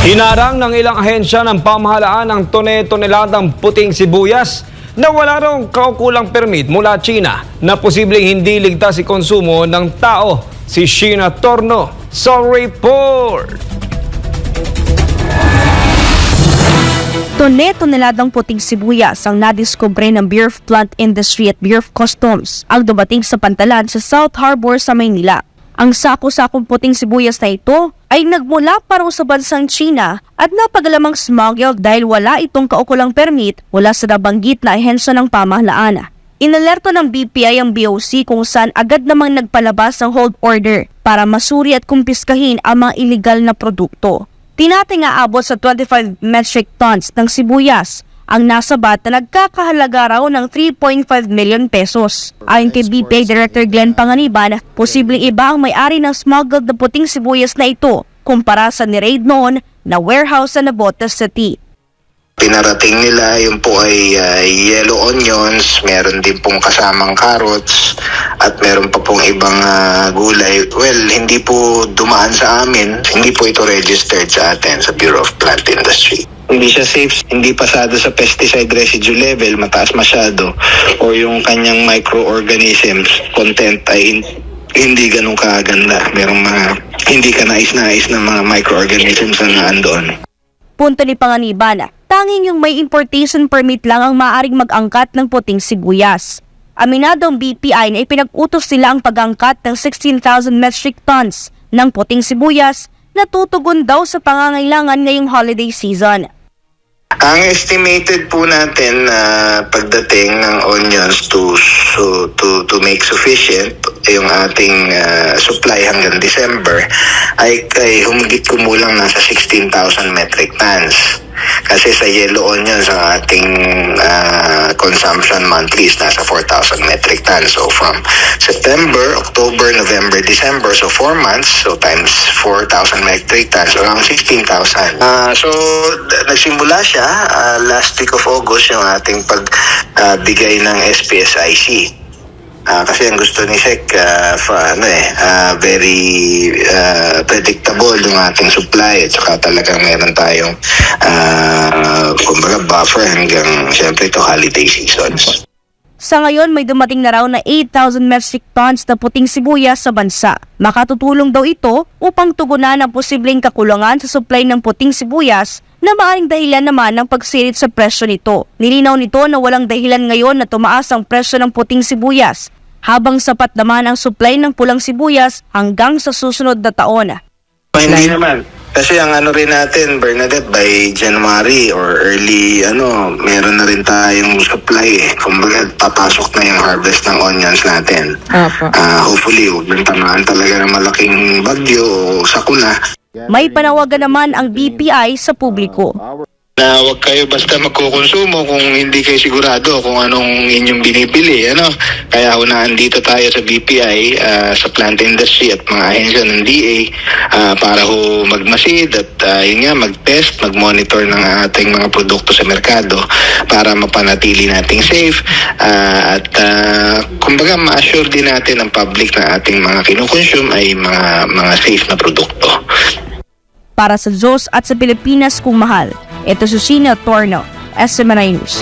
Hinarang ng ilang ahensya ng pamahalaan ang tone-toneladang puting sibuyas na wala raw kaukulang permit mula China na posibleng hindi ligtas ikonsumo ng tao. Si Sheena Torno sa report. Tone-toneladang puting sibuyas ang nadiskubre ng Bureau of Plant Industry at Bureau of Customs ang dumating sa pantalan sa South Harbor sa Maynila. Ang sako-sakong puting sibuyas na ito ay nagmula pa raw sa bansang China at napagalamang smuggled dahil wala itong kaukulang permit mula sa nabanggit na ahensya ng pamahalaan. Inalerto ng BPI ang BOC kung saan agad namang nagpalabas ng hold order para masuri at kumpiskahin ang mga iligal na produkto. Tinating aabot sa 25 metric tons ng sibuyas ang nasabat na nagkakahalaga raw ng 3.5 million pesos. Ayon kay BPI Director Glenn Panganiban, posibleng iba ang may-ari ng smuggled na puting sibuyas na ito kumpara sa ni-raid noon na warehouse sa Navotas City. Pinarating nila, yung po ay yellow onions, meron din pong kasamang carrots, at meron pa pong ibang gulay. Well, hindi po dumaan sa amin, hindi po ito registered sa atin sa Bureau of Plant Industry. Hindi siya safe, hindi pasado sa pesticide residue level, mataas masyado, o yung kanyang microorganisms content ay hindi ganun kaganda. Merong mga hindi ka nais-nais na mga microorganisms na naandoon. Punto ni Panganiban, tanging yung may importation permit lang ang maaaring mag-angkat ng puting sibuyas. Aminado ang BPI na ipinag-utos nila ang pag-angkat ng 16,000 metric tons ng puting sibuyas na tutugon daw sa pangangailangan ngayong holiday season. Ang estimated po natin na pagdating ng onions to make sufficient yung ating supply hanggang December ay humigit kumulang nasa 16,000 metric tons. Kasi sa yellow onions ang ating consumption monthly is nasa 4,000 metric tons. So from September, October, November, December, so 4 months, so times 4,000 metric tons, around 16,000. So nagsimula siya last week of August yung ating pagbigay ng SPSIC. Kasi ang gusto ni SEC, very predictable yung ating supply at saka talagang meron tayong kumbaga buffer hanggang siyempre ito holiday seasons. Sa ngayon, may dumating na raw na 8,000 metric tons na puting sibuyas sa bansa. Makatutulong daw ito upang tugunan ang posibleng kakulangan sa supply ng puting sibuyas na maaaring dahilan naman ng pagsirit sa presyo nito. Nilinaw nito na walang dahilan ngayon na tumaas ang presyo ng puting sibuyas, habang sapat naman ang supply ng pulang sibuyas hanggang sa susunod na taon. Hindi naman. Kasi ang rin natin, Bernadette, by January or early, meron na rin tayong supply. Kumbaga, papasok na yung harvest ng onions natin. Hopefully, huwag nang tamaan talaga ng malaking bagyo o sakuna. May panawagan naman ang BPI sa publiko. Na huwag kayo basta magkukonsumo kung hindi kayo sigurado kung anong inyong binibili. Kaya hunaan dito tayo sa BPI, sa plant industry at mga ahensya ng DA para magmasid at mag-test, mag-monitor ng ating mga produkto sa merkado para mapanatili nating safe at kumbaga ma-assure din natin ang public na ating mga kinukonsume ay mga safe na produkto. Para sa Diyos at sa Pilipinas kung mahal, ito si Sheena Torno, SMNI News.